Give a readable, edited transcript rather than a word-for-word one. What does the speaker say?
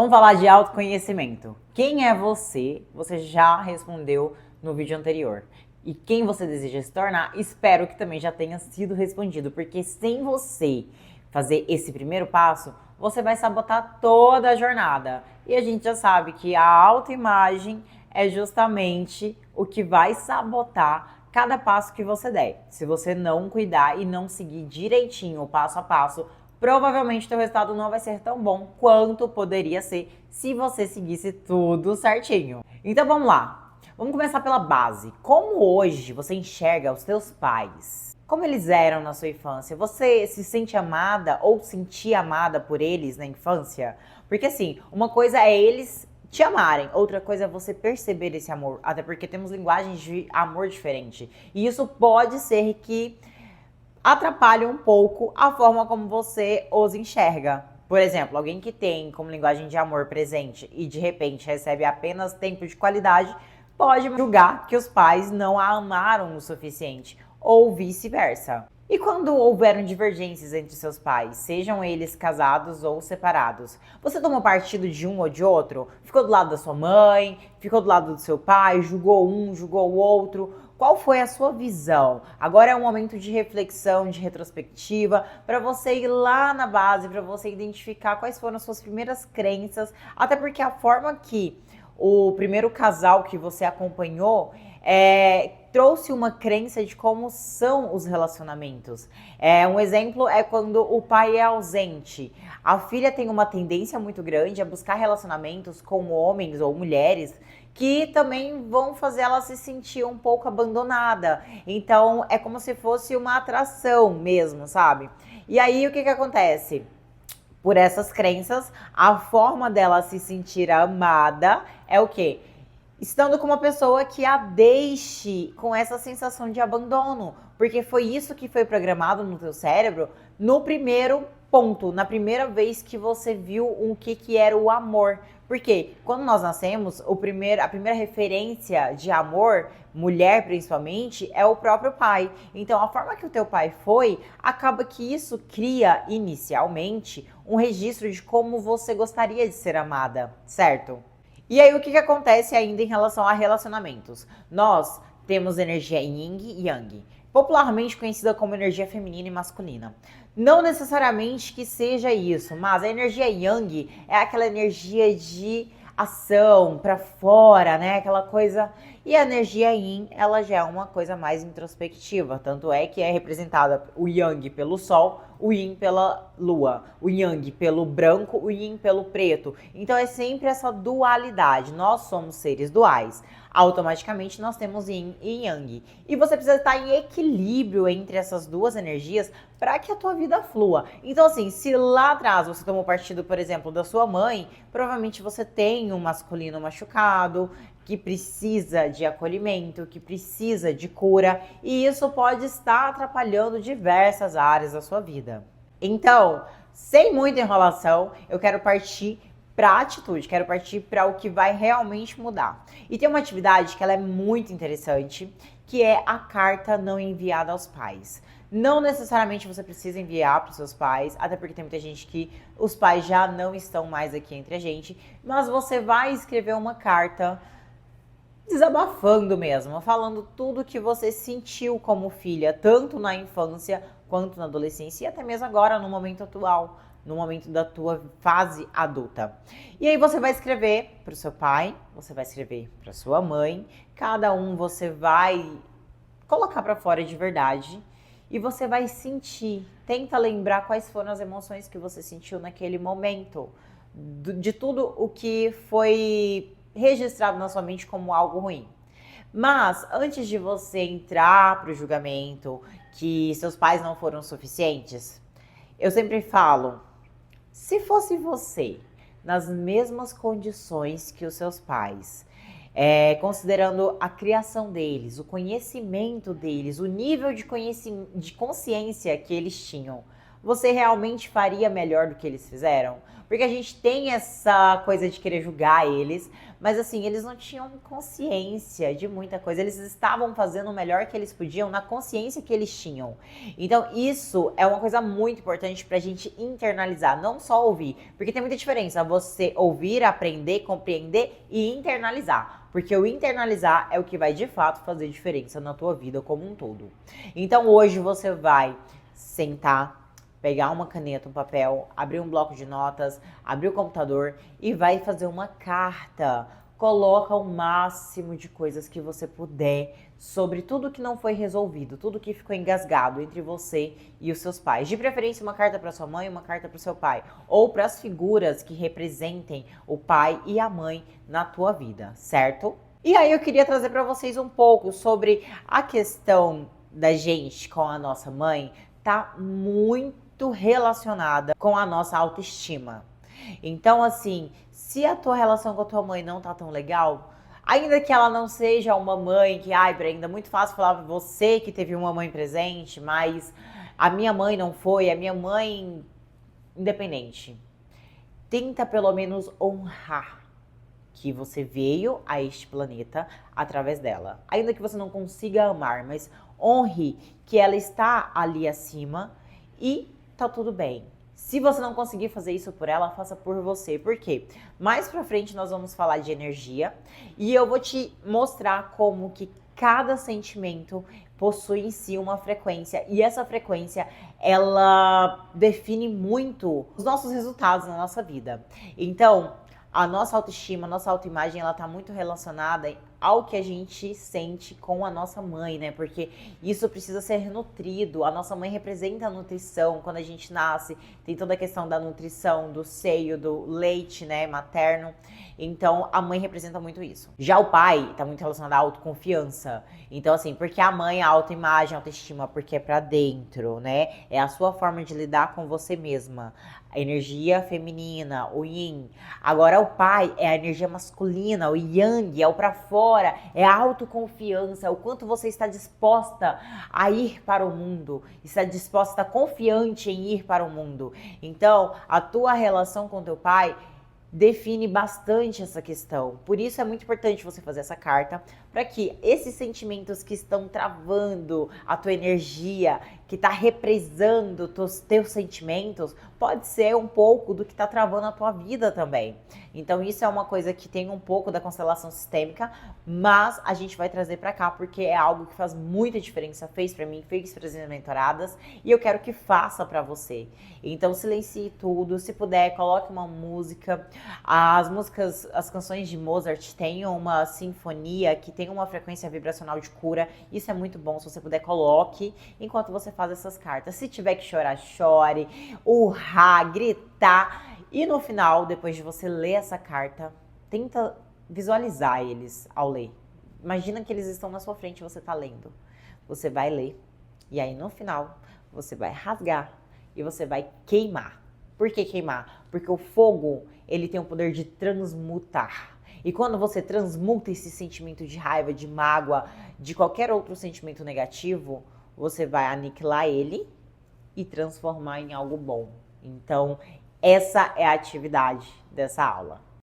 Vamos falar de autoconhecimento. Quem é você? Você já respondeu no vídeo anterior. E quem você deseja se tornar, espero que também já tenha sido respondido, porque sem você fazer esse primeiro passo, você vai sabotar toda a jornada. E a gente já sabe que a autoimagem é justamente o que vai sabotar cada passo que você der. Se você não cuidar e não seguir direitinho o passo a passo, provavelmente teu resultado não vai ser tão bom quanto poderia ser se você seguisse tudo certinho. Então vamos lá. Vamos começar pela base. Como hoje você enxerga os teus pais? Como eles eram na sua infância? Você se sente amada ou sentia amada por eles na infância? Porque assim, uma coisa é eles te amarem, outra coisa é você perceber esse amor, até porque temos linguagens de amor diferente. E isso pode ser que atrapalhe um pouco a forma como você os enxerga. Por exemplo, alguém que tem como linguagem de amor presente e de repente recebe apenas tempo de qualidade, pode julgar que os pais não a amaram o suficiente, ou vice-versa. E quando houveram divergências entre seus pais, sejam eles casados ou separados, você tomou partido de um ou de outro? Ficou do lado da sua mãe? Ficou do lado do seu pai? Julgou um, julgou o outro? Qual foi a sua visão? Agora é um momento de reflexão, de retrospectiva, para você ir lá na base, para você identificar quais foram as suas primeiras crenças, até porque a forma que o primeiro casal que você acompanhou trouxe uma crença de como são os relacionamentos. Um exemplo é quando o pai é ausente. A filha tem uma tendência muito grande a buscar relacionamentos com homens ou mulheres que também vão fazer ela se sentir um pouco abandonada. Então é como se fosse uma atração mesmo, sabe? E aí o que acontece? Por essas crenças, a forma dela se sentir amada é o quê? Estando com uma pessoa que a deixe com essa sensação de abandono, porque foi isso que foi programado no teu cérebro no primeiro ponto, na primeira vez que você viu o que era o amor. Porque quando nós nascemos, a primeira referência de amor, mulher principalmente, é o próprio pai. Então a forma que o teu pai foi, acaba que isso cria inicialmente um registro de como você gostaria de ser amada, certo? E aí o que acontece ainda em relação a relacionamentos? Nós temos energia yin e yang, popularmente conhecida como energia feminina e masculina. Não necessariamente que seja isso, mas a energia yang é aquela energia de ação para fora, né? Aquela coisa. E a energia yin, ela já é uma coisa mais introspectiva, tanto é que é representada o yang pelo sol, o yin pela lua, o yang pelo branco, o yin pelo preto. Então é sempre essa dualidade. Nós somos seres duais. Automaticamente nós temos yin e yang. E você precisa estar em equilíbrio entre essas duas energias para que a tua vida flua. Então assim, se lá atrás você tomou partido, por exemplo, da sua mãe, provavelmente você tem um masculino machucado, que precisa de acolhimento, que precisa de cura, e isso pode estar atrapalhando diversas áreas da sua vida. Então, sem muita enrolação, eu quero partir para a atitude, quero partir para o que vai realmente mudar. E tem uma atividade que ela é muito interessante, que é a carta não enviada aos pais. Não necessariamente você precisa enviar para os seus pais, até porque tem muita gente que os pais já não estão mais aqui entre a gente, mas você vai escrever uma carta desabafando mesmo, falando tudo que você sentiu como filha, tanto na infância quanto na adolescência e até mesmo agora no momento atual, no momento da tua fase adulta. E aí você vai escrever para o seu pai, você vai escrever para sua mãe, cada um você vai colocar para fora de verdade e você vai sentir, tenta lembrar quais foram as emoções que você sentiu naquele momento, de tudo o que foi registrado na sua mente como algo ruim. Mas antes de você entrar para o julgamento que seus pais não foram suficientes, eu sempre falo, se fosse você nas mesmas condições que os seus pais, considerando a criação deles, o conhecimento deles, o nível de consciência que eles tinham, você realmente faria melhor do que eles fizeram? Porque a gente tem essa coisa de querer julgar eles, mas assim, eles não tinham consciência de muita coisa. Eles estavam fazendo o melhor que eles podiam na consciência que eles tinham. Então, isso é uma coisa muito importante pra gente internalizar, não só ouvir. Porque tem muita diferença você ouvir, aprender, compreender e internalizar. Porque o internalizar é o que vai de fato fazer diferença na tua vida como um todo. Então, hoje você vai sentar, pegar uma caneta, um papel, abrir um bloco de notas, abrir o computador e vai fazer uma carta. Coloca o máximo de coisas que você puder sobre tudo que não foi resolvido, tudo que ficou engasgado entre você e os seus pais. De preferência, uma carta para sua mãe, uma carta para o seu pai, ou para as figuras que representem o pai e a mãe na tua vida, certo? E aí eu queria trazer para vocês um pouco sobre a questão da gente com a nossa mãe, tá muito relacionada com a nossa autoestima. Então, assim, se a tua relação com a tua mãe não tá tão legal, ainda que ela não seja uma mãe que, ai, Brenda, muito fácil falar você que teve uma mãe presente, mas a minha mãe não foi, a minha mãe independente. Tenta pelo menos honrar que você veio a este planeta através dela. Ainda que você não consiga amar, mas honre que ela está ali acima e tá tudo bem. Se você não conseguir fazer isso por ela, faça por você. Por quê? Mais pra frente nós vamos falar de energia e eu vou te mostrar como que cada sentimento possui em si uma frequência e essa frequência ela define muito os nossos resultados na nossa vida. Então, a nossa autoestima, a nossa autoimagem, ela tá muito relacionada ao que a gente sente com a nossa mãe, né? Porque isso precisa ser nutrido. A nossa mãe representa a nutrição. Quando a gente nasce, tem toda a questão da nutrição, do seio, do leite, né, materno. Então, a mãe representa muito isso. Já o pai tá muito relacionado à autoconfiança. Então, assim, porque a mãe, a autoimagem, a autoestima, porque é pra dentro, né? É a sua forma de lidar com você mesma. A energia feminina, o yin. Agora, o pai é a energia masculina, o yang, é o pra fora, é a autoconfiança, é o quanto você está disposta a ir para o mundo, está disposta, confiante em ir para o mundo. Então, a tua relação com teu pai define bastante essa questão. Por isso é muito importante você fazer essa carta para que esses sentimentos que estão travando a tua energia, que está represando os teus sentimentos, pode ser um pouco do que está travando a tua vida também. Então isso é uma coisa que tem um pouco da constelação sistêmica, mas a gente vai trazer para cá porque é algo que faz muita diferença, fez para mim, fez para as minhas mentoradas e eu quero que faça para você. Então silencie tudo, se puder, coloque uma música. As músicas, as canções de Mozart têm uma sinfonia que tem uma frequência vibracional de cura. Isso é muito bom, se você puder, coloque enquanto você faz essas cartas. Se tiver que chorar, chore, urrar, gritar. E no final, depois de você ler essa carta, tenta visualizar eles ao ler. Imagina que eles estão na sua frente e você está lendo. Você vai ler e aí no final você vai rasgar e você vai queimar. Por que queimar? Porque o fogo, ele tem o poder de transmutar. E quando você transmuta esse sentimento de raiva, de mágoa, de qualquer outro sentimento negativo, você vai aniquilar ele e transformar em algo bom. Então, essa é a atividade dessa aula.